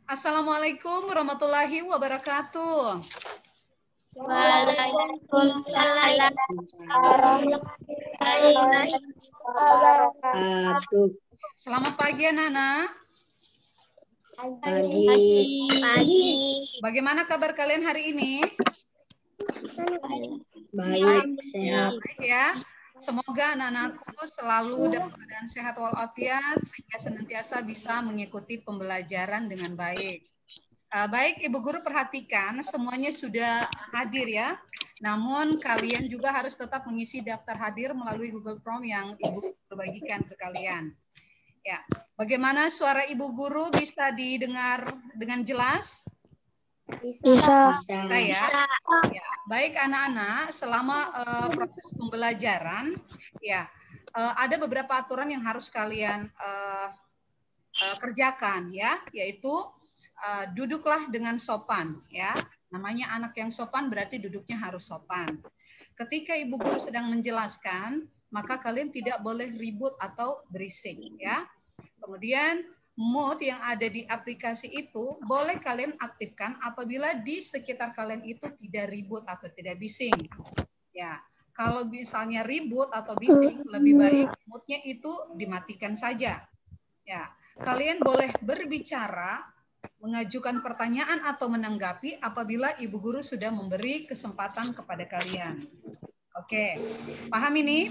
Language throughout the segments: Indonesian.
Assalamualaikum warahmatullahi wabarakatuh. Waalaikumsalam warahmatullahi wabarakatuh. Selamat pagi anak-anak. Pagi. Bagaimana kabar kalian hari ini? Baik, sehat. Baik ya. Semoga anak-anakku selalu dalam keadaan sehat walafiat sehingga senantiasa bisa mengikuti pembelajaran dengan baik. Baik, Ibu Guru perhatikan semuanya sudah hadir ya. Namun kalian juga harus tetap mengisi daftar hadir melalui Google Form yang Ibu Guru bagikan ke kalian. Ya, bagaimana suara Ibu Guru bisa didengar dengan jelas? Bisa. Ya. Ya, baik anak-anak, selama proses pembelajaran, ya ada beberapa aturan yang harus kalian kerjakan, ya, yaitu duduklah dengan sopan, ya. Namanya anak yang sopan berarti duduknya harus sopan. Ketika Ibu Guru sedang menjelaskan, maka kalian tidak boleh ribut atau berisik, ya. Kemudian mode yang ada di aplikasi itu boleh kalian aktifkan apabila di sekitar kalian itu tidak ribut atau tidak bising. Ya, kalau misalnya ribut atau bising, lebih baik mode-nya itu dimatikan saja. Ya, kalian boleh berbicara, mengajukan pertanyaan atau menanggapi apabila Ibu Guru sudah memberi kesempatan kepada kalian. Oke, paham ini?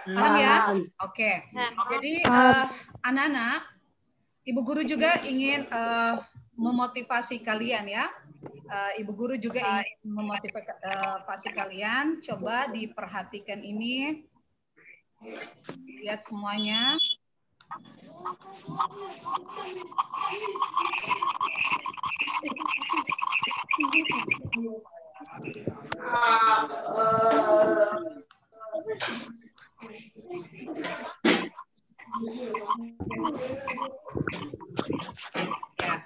Paham ya? Oke. Jadi anak-anak, Ibu Guru juga ingin memotivasi kalian ya. Ibu Guru juga ingin memotivasi kalian. Coba diperhatikan ini. Lihat semuanya. Ya.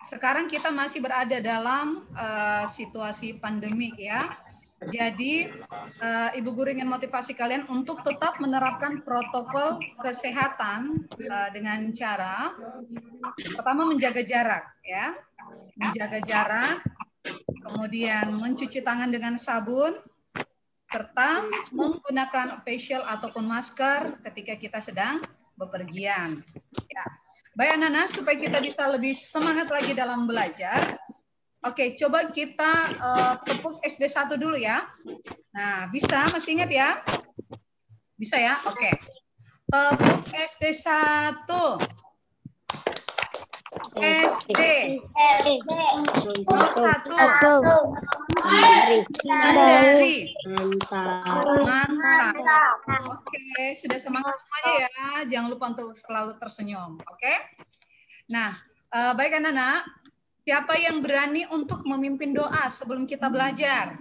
Sekarang kita masih berada dalam situasi pandemik ya. Jadi Ibu Guru ingin motivasi kalian untuk tetap menerapkan protokol kesehatan dengan cara pertama menjaga jarak ya. Menjaga jarak, kemudian mencuci tangan dengan sabun, serta menggunakan facial ataupun masker ketika kita sedang bepergian. Ya. Baik anak-anak, supaya kita bisa lebih semangat lagi dalam belajar. Oke, coba kita tepuk SD 1 dulu ya. Nah, bisa? Masih ingat ya? Bisa ya? Oke. Tepuk SD 1. SD. Nomor 1. Kendari. Mantap. Oke, sudah semangat semuanya ya. Jangan lupa untuk selalu tersenyum. Oke. Nah, baik anak-anak. Siapa yang berani untuk memimpin doa sebelum kita belajar?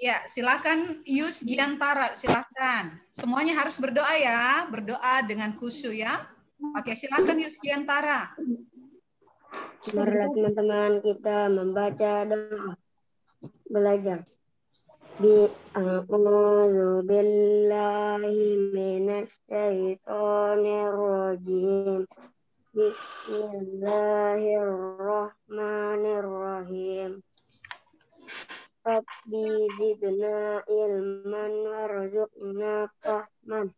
Ya, silakan Yus Giantara, silakan. Semuanya harus berdoa ya, berdoa dengan khusyuk ya. Oke, silakan Yus Giantara. Marilah teman-teman kita membaca doa belajar. A'udzu billahi minasy syaithanir rajim. Bismillahirrahmanirrahim. Rabbi zidna ilman warzuqna fahman.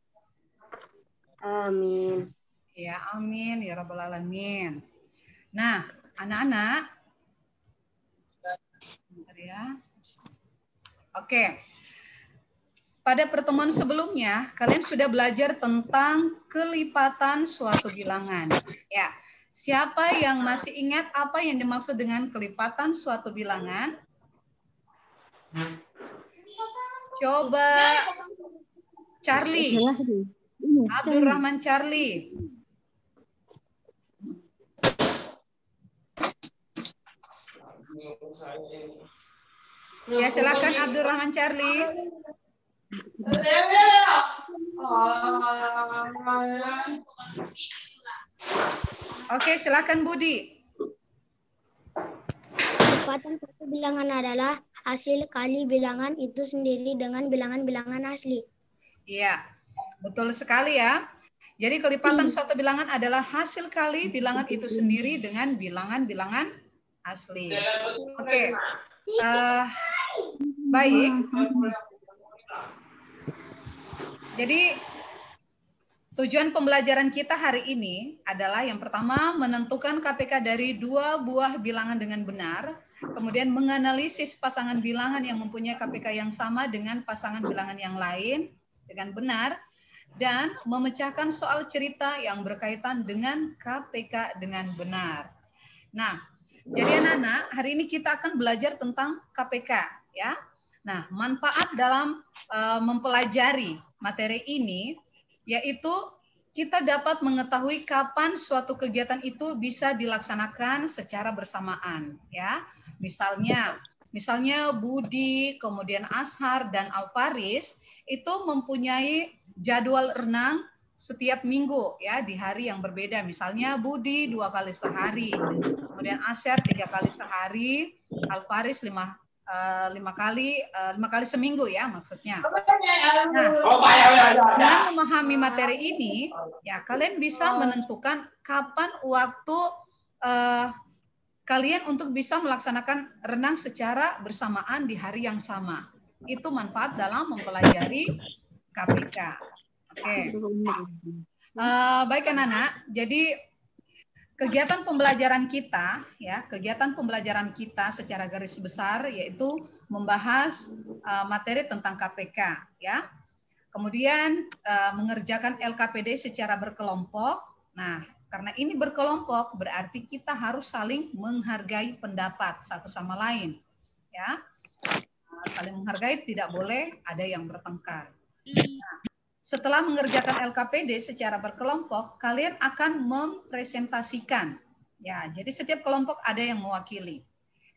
Amin. Ya, amin ya rabbal alamin. Nah, anak-anak. Bentar ya. Oke. Pada pertemuan sebelumnya, kalian sudah belajar tentang kelipatan suatu bilangan. Ya, siapa yang masih ingat apa yang dimaksud dengan kelipatan suatu bilangan? Coba Charlie. Abdurrahman Charlie. Ya, silakan Abdurrahman Charlie. Oke, silakan Budi. Kelipatan suatu bilangan adalah hasil kali bilangan itu sendiri dengan bilangan-bilangan asli. Iya. Betul sekali ya. Jadi kelipatan suatu bilangan adalah hasil kali bilangan itu sendiri dengan bilangan-bilangan asli. Oke. Baik. Jadi tujuan pembelajaran kita hari ini adalah yang pertama menentukan KPK dari 2 buah bilangan dengan benar, kemudian menganalisis pasangan bilangan yang mempunyai KPK yang sama dengan pasangan bilangan yang lain dengan benar, dan memecahkan soal cerita yang berkaitan dengan KPK dengan benar. Nah, jadi anak-anak, hari ini kita akan belajar tentang KPK ya. Nah, manfaat dalam mempelajari materi ini yaitu kita dapat mengetahui kapan suatu kegiatan itu bisa dilaksanakan secara bersamaan ya. Misalnya Budi, kemudian Ashar dan Alfaris itu mempunyai jadwal renang setiap minggu ya di hari yang berbeda. Misalnya Budi 2 kali sehari, kemudian Ashar 3 kali sehari, Alfaris 5 kali seminggu ya maksudnya. Nah, dengan memahami materi ini ya kalian bisa menentukan kapan waktu kalian untuk bisa melaksanakan renang secara bersamaan di hari yang sama. Itu manfaat dalam mempelajari KPK. Oke. Baik anak-anak, jadi kegiatan pembelajaran kita secara garis besar yaitu membahas materi tentang KPK ya. Kemudian mengerjakan LKPD secara berkelompok. Nah, karena ini berkelompok berarti kita harus saling menghargai pendapat satu sama lain ya. Saling menghargai, tidak boleh ada yang bertengkar. Nah, setelah mengerjakan LKPD secara berkelompok, kalian akan mempresentasikan. Ya, jadi setiap kelompok ada yang mewakili.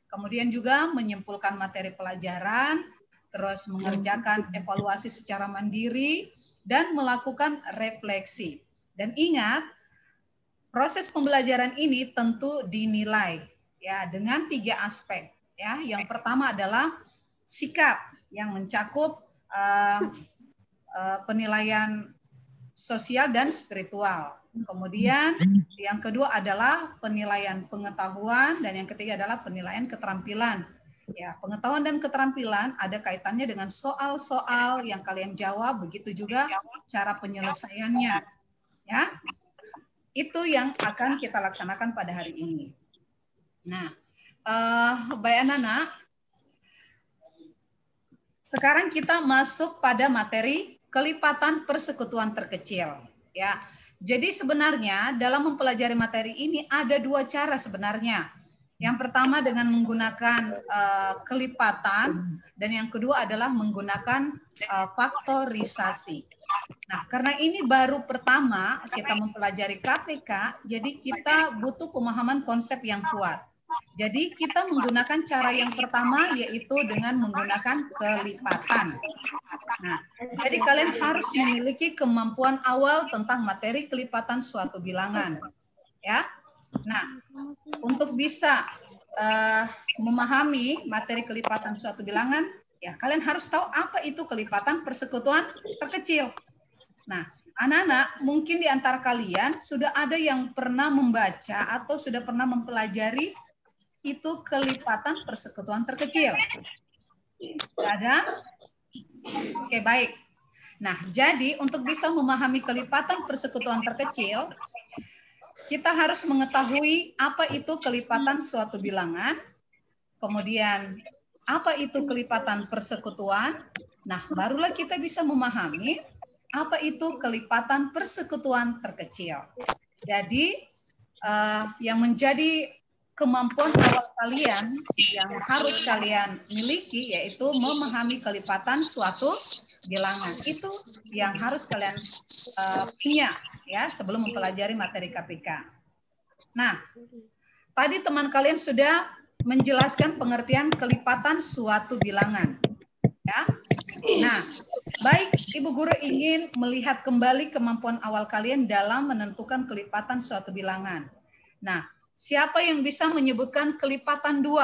Kemudian juga menyimpulkan materi pelajaran, terus mengerjakan evaluasi secara mandiri, dan melakukan refleksi. Dan ingat, proses pembelajaran ini tentu dinilai ya dengan 3 aspek. Ya, yang pertama adalah sikap yang mencakup penilaian sosial dan spiritual. Kemudian yang kedua adalah penilaian pengetahuan dan yang ketiga adalah penilaian keterampilan. Ya, pengetahuan dan keterampilan ada kaitannya dengan soal-soal yang kalian jawab, begitu juga cara penyelesaiannya. Ya. Itu yang akan kita laksanakan pada hari ini. Nah, baik anak-anak, sekarang kita masuk pada materi kelipatan persekutuan terkecil. Ya, jadi sebenarnya dalam mempelajari materi ini ada 2 cara sebenarnya. Yang pertama dengan menggunakan kelipatan dan yang kedua adalah menggunakan faktorisasi. Nah, karena ini baru pertama kita mempelajari KPK, jadi kita butuh pemahaman konsep yang kuat. Jadi kita menggunakan cara yang pertama yaitu dengan menggunakan kelipatan. Nah, jadi kalian harus memiliki kemampuan awal tentang materi kelipatan suatu bilangan. Ya. Nah, untuk bisa memahami materi kelipatan suatu bilangan, ya kalian harus tahu apa itu kelipatan persekutuan terkecil. Nah, anak-anak mungkin di antara kalian sudah ada yang pernah membaca atau sudah pernah mempelajari itu kelipatan persekutuan terkecil. Ada? Oke, baik. Nah, jadi untuk bisa memahami kelipatan persekutuan terkecil, kita harus mengetahui apa itu kelipatan suatu bilangan, kemudian apa itu kelipatan persekutuan. Nah, barulah kita bisa memahami apa itu kelipatan persekutuan terkecil. Jadi, yang menjadi kemampuan awal kalian yang harus kalian miliki yaitu memahami kelipatan suatu bilangan. Itu yang harus kalian punya ya sebelum mempelajari materi KPK. Nah, tadi teman kalian sudah menjelaskan pengertian kelipatan suatu bilangan. Ya. Nah, baik Ibu Guru ingin melihat kembali kemampuan awal kalian dalam menentukan kelipatan suatu bilangan. Nah, siapa yang bisa menyebutkan kelipatan 2?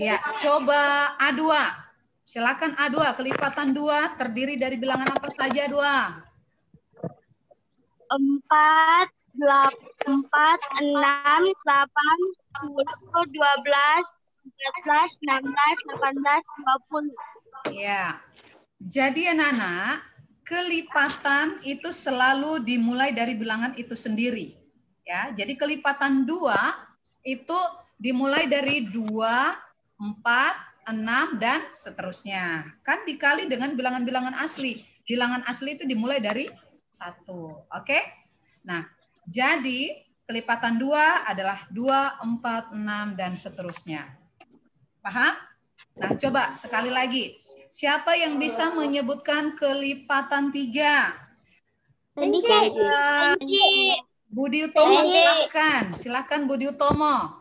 Ya, coba A2. Silakan A2, kelipatan 2 terdiri dari bilangan apa saja 2? 4, 6, 8, 10, 12, 14, 16, 18, 20. Ya. Jadi anak-anak, kelipatan itu selalu dimulai dari bilangan itu sendiri. Ya, jadi kelipatan 2 itu dimulai dari 2, 4, 6 dan seterusnya. Kan dikali dengan bilangan-bilangan asli. Bilangan asli itu dimulai dari 1. Oke? Nah, jadi kelipatan 2 adalah 2, 4, 6 dan seterusnya. Paham? Nah, coba sekali lagi. Siapa yang bisa menyebutkan kelipatan 3? Budi Utomo, silahkan. Silahkan Budi Utomo.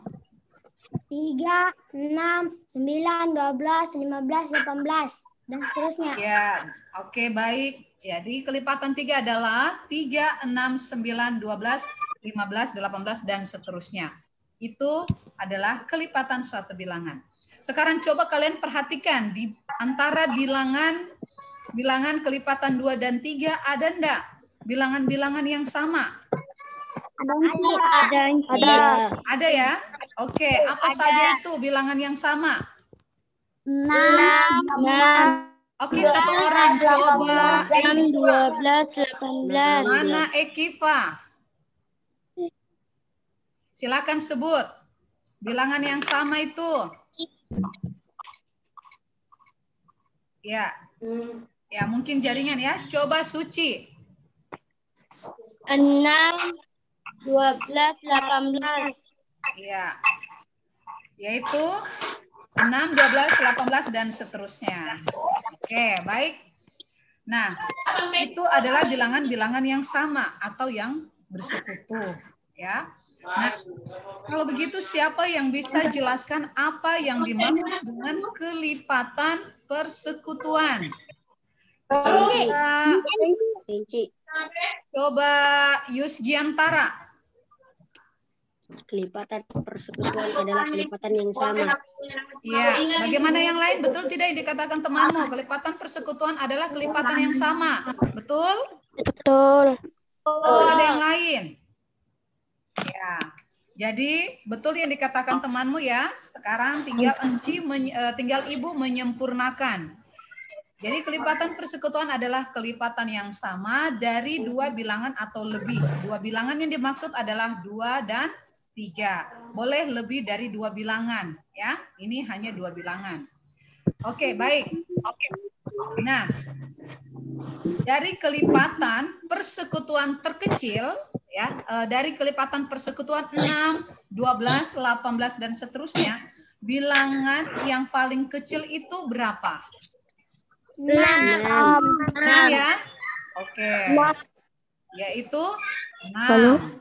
3, 6, 9, 12, 15, 18, dan seterusnya. Ya, oke, baik. Jadi kelipatan 3 adalah 3, 6, 9, 12, 15, 18, dan seterusnya. Itu adalah kelipatan suatu bilangan. Sekarang coba kalian perhatikan di antara bilangan kelipatan 2 dan 3 ada enggak bilangan-bilangan yang sama? Ada ya? Oke, apa saja itu bilangan yang sama? 6, Oke, satu orang coba. 6, 12, 18. Mana Ekiva? Silakan sebut bilangan yang sama itu. Ya. Ya, mungkin jaringan ya. Coba Suci. 6, 12, 18. Ya. Yaitu 6, 12, 18 dan seterusnya. Oke, baik. Nah, itu adalah bilangan-bilangan yang sama atau yang bersekutu, ya. Nah, kalau begitu siapa yang bisa jelaskan apa yang dimaksud dengan kelipatan persekutuan? Coba Yusgiantara. Kelipatan persekutuan adalah kelipatan yang sama. Iya, bagaimana yang lain? Betul tidak yang dikatakan temanmu? Kelipatan persekutuan adalah kelipatan yang sama. Betul? Betul. Oh, ada yang lain? Ya. Jadi, betul yang dikatakan temanmu ya. Sekarang tinggal Ibu menyempurnakan. Jadi, kelipatan persekutuan adalah kelipatan yang sama dari 2 bilangan atau lebih. 2 bilangan yang dimaksud adalah 2 dan 3. Boleh lebih dari 2 bilangan, ya. Ini hanya 2 bilangan. Oke, baik. Oke. Nah, dari kelipatan persekutuan terkecil, ya, dari kelipatan persekutuan 6, 12, 18 dan seterusnya, bilangan yang paling kecil itu berapa? 6. 6 ya. Oke. Yaitu 6.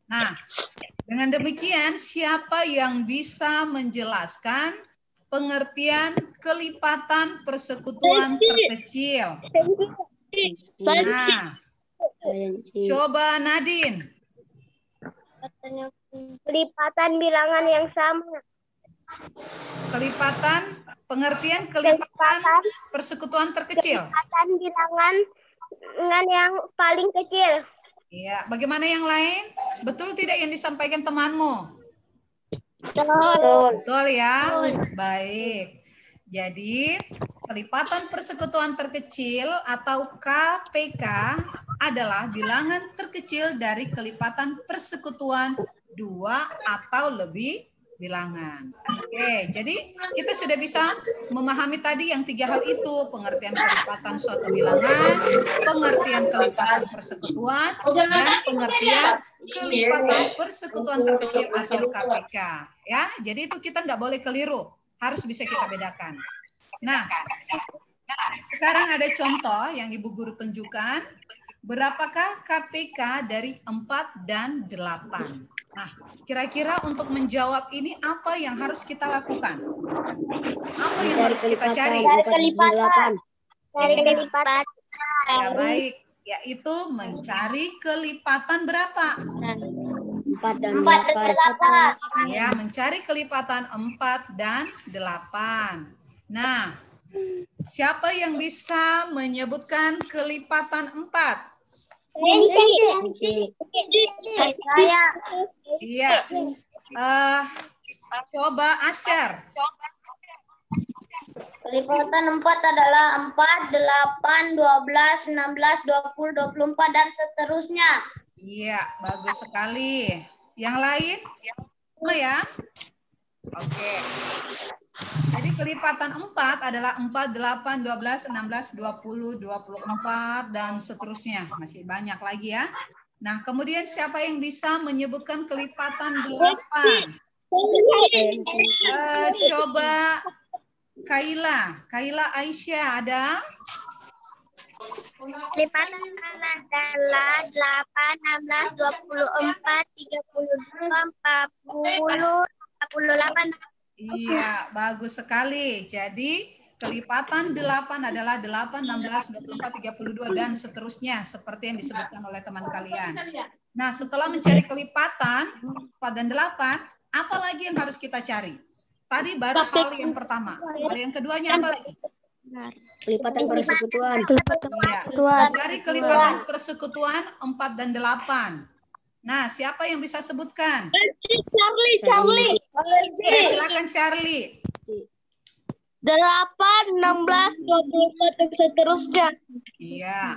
Nah, dengan demikian siapa yang bisa menjelaskan pengertian kelipatan persekutuan terkecil? Nah, coba Nadine. Kelipatan bilangan yang sama. Pengertian kelipatan persekutuan terkecil. Kelipatan bilangan yang paling kecil. Iya, bagaimana yang lain? Betul tidak yang disampaikan temanmu? Betul. Betul ya? Baik. Jadi, kelipatan persekutuan terkecil atau KPK adalah bilangan terkecil dari kelipatan persekutuan 2 atau lebih bilangan. Oke, jadi kita sudah bisa memahami tadi yang 3 hal itu, pengertian kelipatan suatu bilangan, pengertian kelipatan persekutuan, dan pengertian kelipatan persekutuan terkecil atau KPK. Ya, jadi itu kita tidak boleh keliru, harus bisa kita bedakan. Nah, sekarang ada contoh yang Ibu Guru tunjukkan. Berapakah KPK dari 4 dan 8? Nah, kira-kira untuk menjawab ini apa yang harus kita lakukan? Apa yang harus kita cari? Dari kelipatan. Ya, baik. Yaitu mencari kelipatan berapa? 4 dan 8. Ya, mencari kelipatan 4 dan 8. Nah, Siapa yang bisa menyebutkan kelipatan 4? Saya. Iya. Coba Asyar. Kelipatan 4 adalah 4, 8, 12, 16, 20, 24, dan seterusnya. Iya, bagus sekali. Yang lain? Sama ya? Oke. Jadi kelipatan 4 adalah 4, 8, 12, 16, 20, 24, dan seterusnya. Masih banyak lagi ya. Nah, kemudian siapa yang bisa menyebutkan kelipatan 8? Coba Kaila Aisyah ada? Kelipatan adalah 8, 16, 24, 32, 40, 48. Iya, bagus sekali. Jadi kelipatan 8 adalah 8, 16, 24, 32, dan seterusnya. Seperti yang disebutkan oleh teman kalian. Nah, setelah mencari kelipatan 4 dan 8, apa lagi yang harus kita cari? Tadi baru hal yang pertama. Hal yang keduanya apa lagi? Kelipatan persekutuan. Iya. Cari kelipatan persekutuan 4 dan 8. Nah, siapa yang bisa sebutkan? Charlie. Silakan Charlie. 8, 16, 24, dan seterusnya. Iya.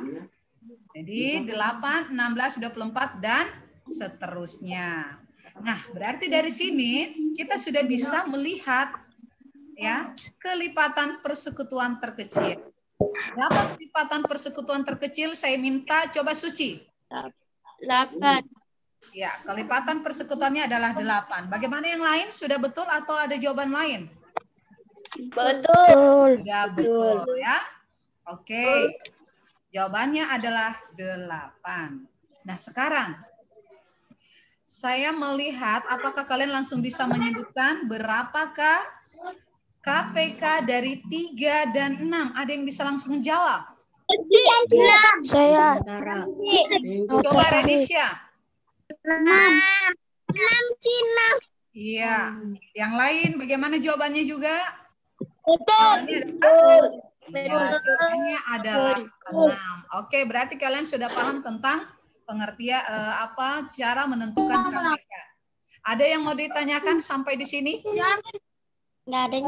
Jadi 8, 16, 24, dan seterusnya. Nah, berarti dari sini kita sudah bisa melihat ya kelipatan persekutuan terkecil. Berapa kelipatan persekutuan terkecil? Saya minta coba Suci. 8. Ya, kelipatan persekutuannya adalah 8. Bagaimana yang lain? Sudah betul atau ada jawaban lain? Betul. Sudah betul ya. Oke. Jawabannya adalah 8. Nah, sekarang saya melihat apakah kalian langsung bisa menyebutkan berapakah KPK dari 3 dan 6? Ada yang bisa langsung jawab? Saya. Coba Renisha. 6 Cina. Iya. Yang lain bagaimana jawabannya juga? Betul. Jawabannya adalah 6. Oke, berarti kalian sudah paham tentang pengertian cara menentukan KPK. Ada yang mau ditanyakan sampai di sini? Nggak ada.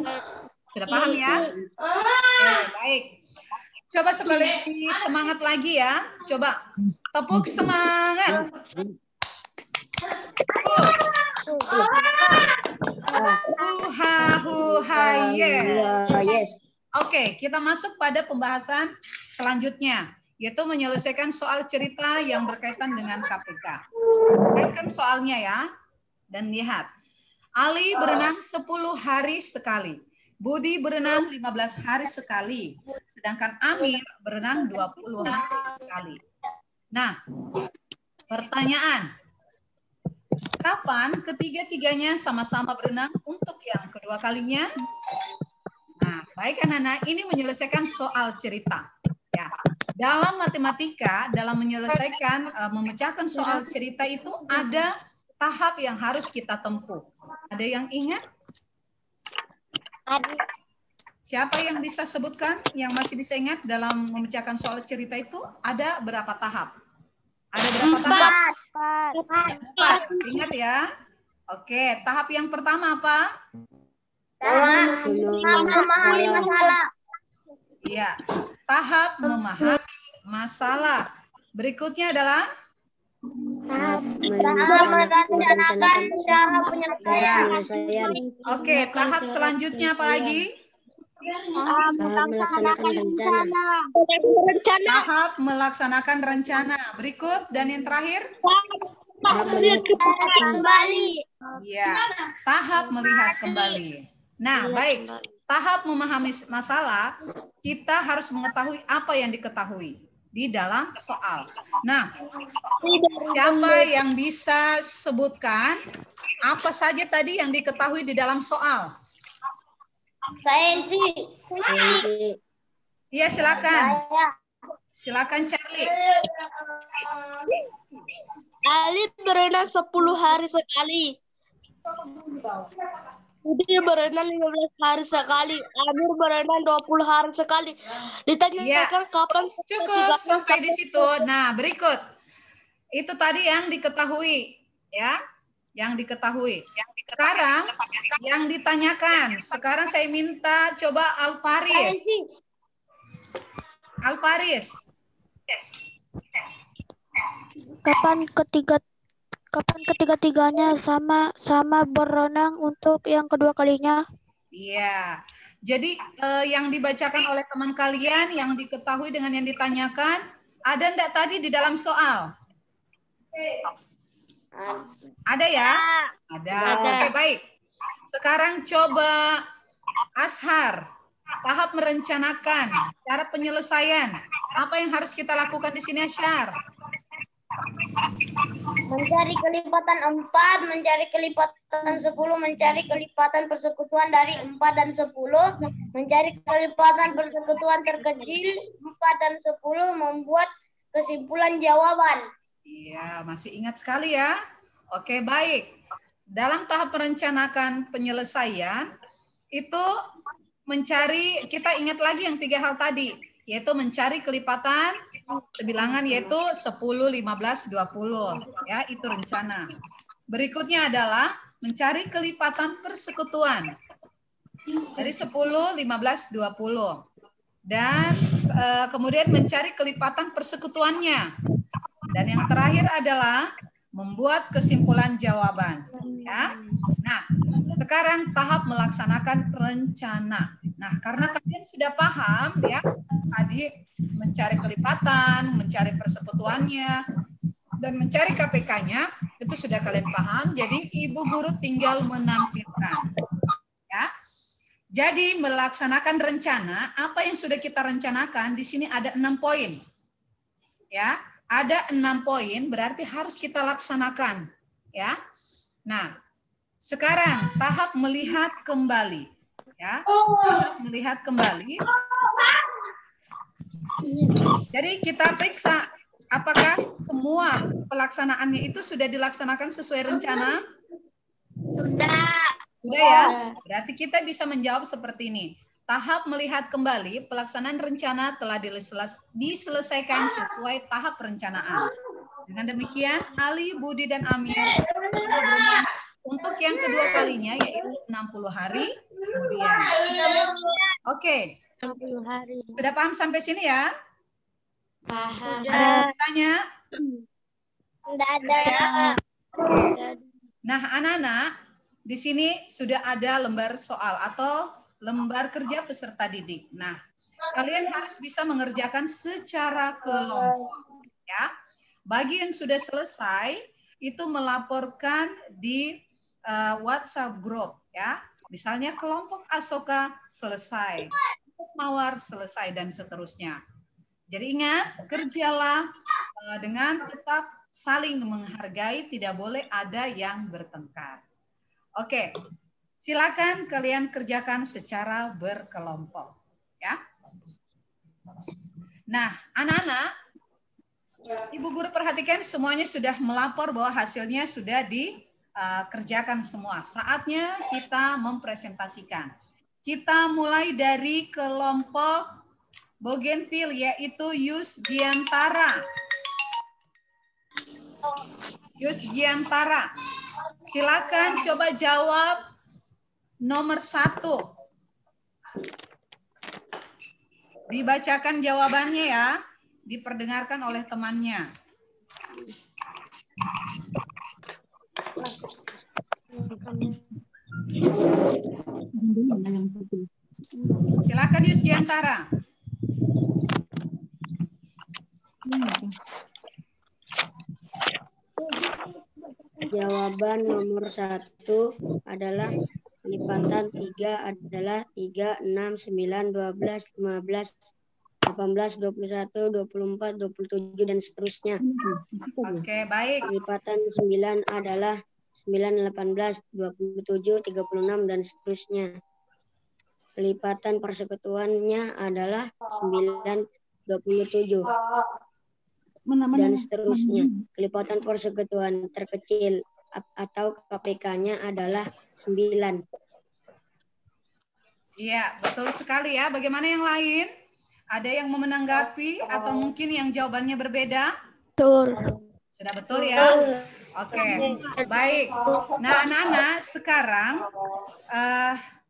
Sudah paham ya? Oke, baik. Coba lebih semangat lagi ya. Coba tepuk semangat. Yes. Oke, kita masuk pada pembahasan selanjutnya, yaitu menyelesaikan soal cerita yang berkaitan dengan KPK. Kaitkan soalnya ya, dan lihat. Ali berenang 10 hari sekali. Budi berenang 15 hari sekali. Sedangkan Amir berenang 20 hari sekali. Nah, pertanyaan. Kapan ketiga-tiganya sama-sama berenang untuk yang kedua kalinya? Nah, baik anak-anak, ini menyelesaikan soal cerita. Ya, dalam matematika, dalam menyelesaikan, memecahkan soal cerita itu ada tahap yang harus kita tempuh. Ada yang ingat? Siapa yang bisa sebutkan, yang masih bisa ingat dalam memecahkan soal cerita itu ada berapa tahap? Ada berapa tahap? 4. Masih ingat ya? Oke, tahap yang pertama apa? Memahami masalah. Iya, tahap memahami masalah. Berikutnya adalah Merencanakan cara penyelesaian. Oke, tahap selanjutnya apa lagi? Melaksanakan rencana. Tahap melaksanakan rencana. Berikut dan yang terakhir? kembali. Ya, tahap melihat kembali. Nah, baik. Tahap memahami masalah, kita harus mengetahui apa yang diketahui di dalam soal. Nah, siapa yang bisa sebutkan apa saja tadi yang diketahui di dalam soal? Saya Iya, silakan. Silakan Charlie. Ali berenang 10 hari sekali. Budi berenang 15 hari sekali. Amir berenang 20 hari sekali. Ditanyakan kapan Cukup sampai di situ. Nah, berikut. Itu tadi yang diketahui, ya. Yang diketahui. Sekarang yang ditanyakan. Sekarang saya minta coba Alparis. Alparis. Kapan ketiga-tiganya sama berenang untuk yang kedua kalinya? Iya. Jadi yang dibacakan oleh teman kalian, yang diketahui dengan yang ditanyakan, ada enggak tadi di dalam soal? Ada ya? Ada. Oke, baik. Sekarang coba Ashar, tahap merencanakan, cara penyelesaian. Apa yang harus kita lakukan di sini, Ashar? Mencari kelipatan 4, mencari kelipatan 10, mencari kelipatan persekutuan dari 4 dan 10, mencari kelipatan persekutuan terkecil 4 dan 10, membuat kesimpulan jawaban. Iya, masih ingat sekali ya. Oke, baik. Dalam tahap merencanakan penyelesaian, itu mencari, kita ingat lagi yang 3 hal tadi, yaitu mencari kelipatan bilangan yaitu 10, 15, 20. Ya, itu rencana. Berikutnya adalah mencari kelipatan persekutuan. Dari 10, 15, 20. Dan kemudian mencari kelipatan persekutuannya. Dan yang terakhir adalah membuat kesimpulan jawaban. Ya. Nah, sekarang tahap melaksanakan rencana. Nah, karena kalian sudah paham ya, tadi mencari kelipatan, mencari persekutuannya, dan mencari KPK-nya, itu sudah kalian paham. Jadi Ibu Guru tinggal menampilkan. Ya. Jadi melaksanakan rencana, apa yang sudah kita rencanakan, di sini ada 6 poin. Ya, ada 6 poin, berarti harus kita laksanakan. Ya. Nah, sekarang tahap melihat kembali. Ya, tahap melihat kembali. Jadi kita periksa apakah semua pelaksanaannya itu sudah dilaksanakan sesuai rencana? Sudah. Sudah ya? Berarti kita bisa menjawab seperti ini. Tahap melihat kembali, pelaksanaan rencana telah diselesaikan sesuai tahap perencanaan. Dengan demikian, Ali, Budi, dan Amir sudah berenang untuk yang kedua kalinya, yaitu 60 hari kemudian. Oke. 60 hari. Sudah paham sampai sini ya? Paham. Ada yang bertanya? Tidak ada. Oke. Nah, anak-anak, di sini sudah ada lembar soal atau lembar kerja peserta didik. Nah, kalian harus bisa mengerjakan secara kelompok. Ya. Bagi yang sudah selesai, itu melaporkan di WhatsApp group. Ya. Misalnya kelompok Asoka selesai, kelompok Mawar selesai, dan seterusnya. Jadi ingat, kerjalah dengan tetap saling menghargai, tidak boleh ada yang bertengkar. Oke, silakan kalian kerjakan secara berkelompok. Ya. Nah, anak-anak, Ibu Guru perhatikan semuanya sudah melapor bahwa hasilnya sudah dikerjakan semua. Saatnya kita mempresentasikan. Kita mulai dari kelompok Bougainville, yaitu Yusgiantara. Yusgiantara. Silakan coba jawab nomor 1. Dibacakan jawabannya ya. Diperdengarkan oleh temannya. Silakan Yusgiantara. Jawaban nomor 1 adalah kelipatan 3 adalah 3, 6, 9, 12, 15, 18, 21, 24, 27, dan seterusnya. Oke, baik. Kelipatan 9 adalah 9, 18, 27, 36, dan seterusnya. Kelipatan persekutuannya adalah 9, 27. Dan seterusnya. Kelipatan persekutuan terkecil atau KPK-nya adalah 9. Iya, betul sekali ya. Bagaimana yang lain? Ada yang mau menanggapi atau mungkin yang jawabannya berbeda? Betul. Sudah betul ya? Oke, baik. Nah, anak-anak, sekarang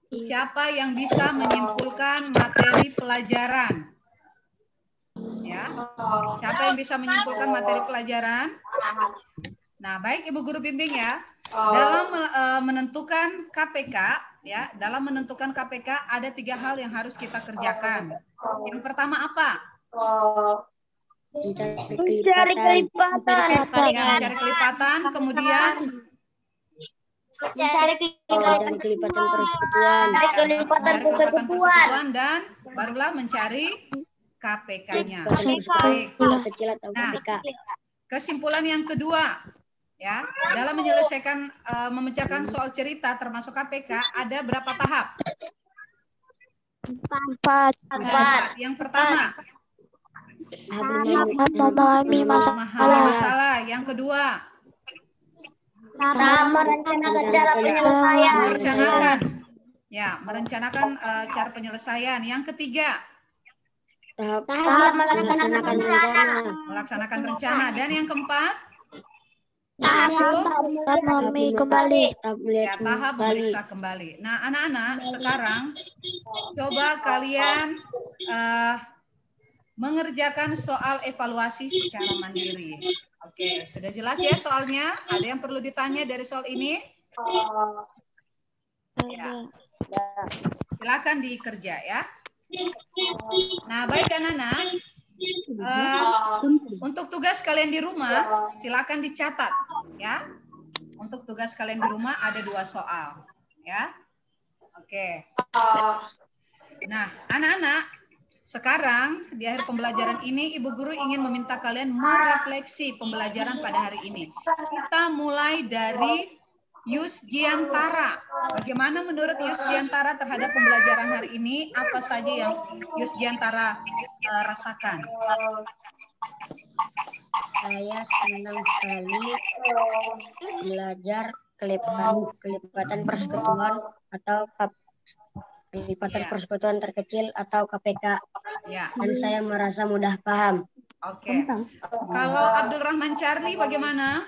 siapa yang bisa menyimpulkan materi pelajaran? Ya, siapa yang bisa menyimpulkan materi pelajaran? Nah, baik Ibu Guru bimbing ya. Dalam menentukan KPK, ya, dalam menentukan KPK ada 3 hal yang harus kita kerjakan. Yang pertama apa? Mencari kelipatan. Ya, mencari kelipatan, kemudian Mencari Kelipatan persekutuan. mencari kelipatan persekutuan dan barulah mencari KPK-nya. Baik. Terkecil atau Nah, KPK. kesimpulan yang kedua, ya, dalam menyelesaikan memecahkan soal cerita termasuk KPK ada berapa tahap? 4. Yang pertama, Memahami masalah. memahami masalah. Yang kedua, merencanakan cara penyelesaian. merencanakan. Ya, merencanakan cara penyelesaian. Yang ketiga, Tahap melaksanakan rencana. melaksanakan rencana. Dan yang keempat, Memahami kembali. ya, tahap memeriksa kembali. Nah, anak-anak, sekarang coba kalian mengerjakan soal evaluasi secara mandiri. Oke, sudah jelas ya soalnya? Ada yang perlu ditanya dari soal ini? Ya. Silakan dikerja ya. Nah, baik anak-anak. Untuk tugas kalian di rumah, silakan dicatat ya. Untuk tugas kalian di rumah ada 2 soal, ya. Oke. Nah, anak-anak, sekarang di akhir pembelajaran ini Ibu Guru ingin meminta kalian merefleksi pembelajaran pada hari ini. Kita mulai dari Yus Giantara. Bagaimana menurut Yus Giantara terhadap pembelajaran hari ini? Apa saja yang Yus Giantara rasakan? Saya senang sekali belajar kelipatan persekutuan atau kelipatan persekutuan terkecil atau KPK. Ya. Dan saya merasa mudah paham. Oke. Kalau Abdul Rahman Charlie bagaimana?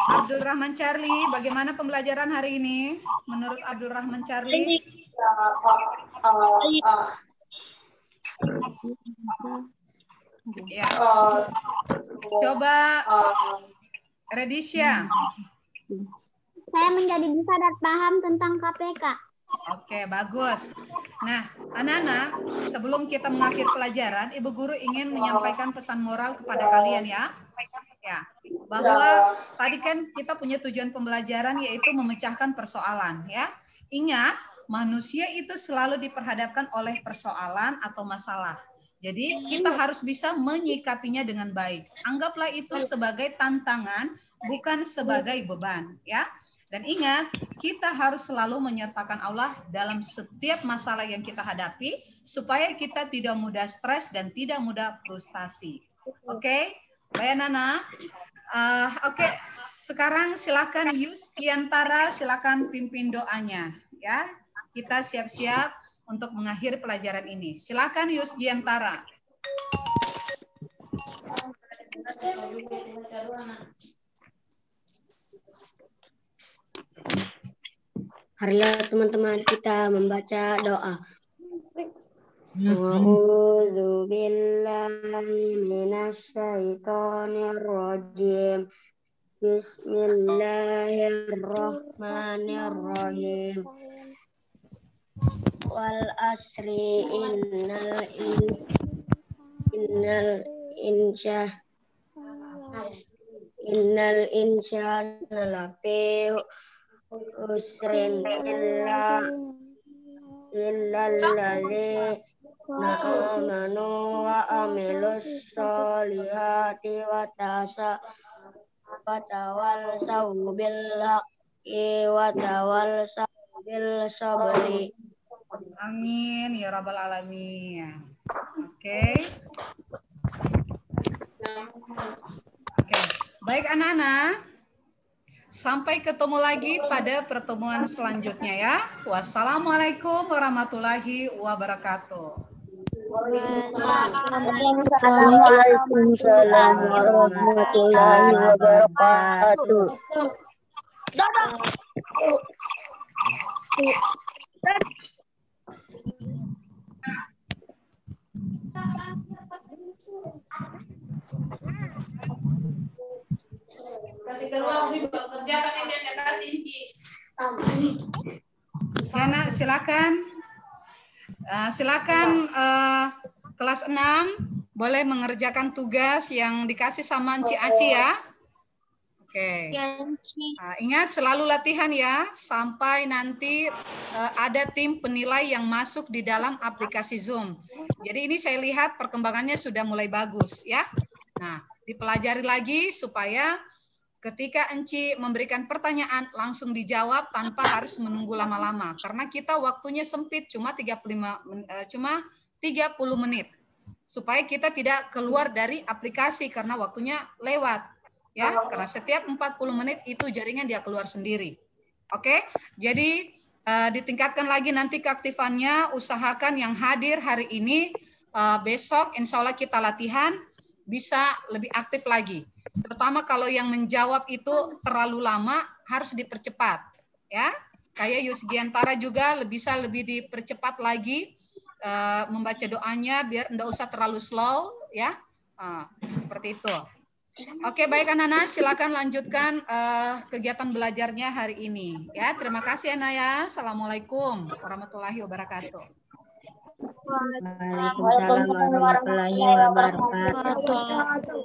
Abdul Rahman Charlie, bagaimana pembelajaran hari ini? Menurut Abdul Rahman Charlie? Ya. Coba Redisha. Saya menjadi bisa dan paham tentang KPK. Oke, bagus. Nah, anak-anak, sebelum kita mengakhiri pelajaran, Ibu Guru ingin menyampaikan pesan moral kepada kalian ya. Ya, bahwa tadi kan kita punya tujuan pembelajaran yaitu memecahkan persoalan ya. Ingat, manusia itu selalu diperhadapkan oleh persoalan atau masalah. Jadi kita harus bisa menyikapinya dengan baik. Anggaplah itu sebagai tantangan, bukan sebagai beban ya. Dan ingat, kita harus selalu menyertakan Allah dalam setiap masalah yang kita hadapi supaya kita tidak mudah stres dan tidak mudah frustasi. Oke? Baik, Nana. Oke, sekarang silakan Yus Giantara, silakan pimpin doanya ya. Kita siap-siap untuk mengakhiri pelajaran ini. Silakan Yus Giantara. Marilah teman-teman kita membaca doa. A'udzu billahi minasyaitonir rajim. Bismillahirrahmanirrahim. Wal asri innal insana lafi usrin illalladzina amanu wa amilus solihati wa tawassaw bil haqqi wa tawassaw bil sabri. Amin ya rabbal alamin. Oke. Baik anak-anak, sampai ketemu lagi pada pertemuan selanjutnya ya. Wassalamualaikum warahmatullahi wabarakatuh. Waalaikumsalam warahmatullahi wabarakatuh. Ya nak, silakan. Silakan kelas 6 boleh mengerjakan tugas yang dikasih sama Enci Aci ya. Oke. Ingat selalu latihan ya sampai nanti ada tim penilai yang masuk di dalam aplikasi Zoom. Jadi ini saya lihat perkembangannya sudah mulai bagus ya. Nah, dipelajari lagi supaya ketika Enci memberikan pertanyaan langsung dijawab tanpa harus menunggu lama-lama karena kita waktunya sempit cuma 30 menit supaya kita tidak keluar dari aplikasi karena waktunya lewat ya karena setiap 40 menit itu jaringan dia keluar sendiri. Oke? Jadi ditingkatkan lagi nanti keaktifannya, usahakan yang hadir hari ini besok insya Allah kita latihan bisa lebih aktif lagi. Terutama kalau yang menjawab itu terlalu lama harus dipercepat ya. Kayak Yusgiantara juga bisa lebih dipercepat lagi membaca doanya biar enggak usah terlalu slow ya. Seperti itu. Oke, baik anak-anak, silakan lanjutkan kegiatan belajarnya hari ini ya. Terima kasih anak ya. Assalamualaikum warahmatullahi wabarakatuh. Waalaikumsalam warahmatullahi wabarakatuh.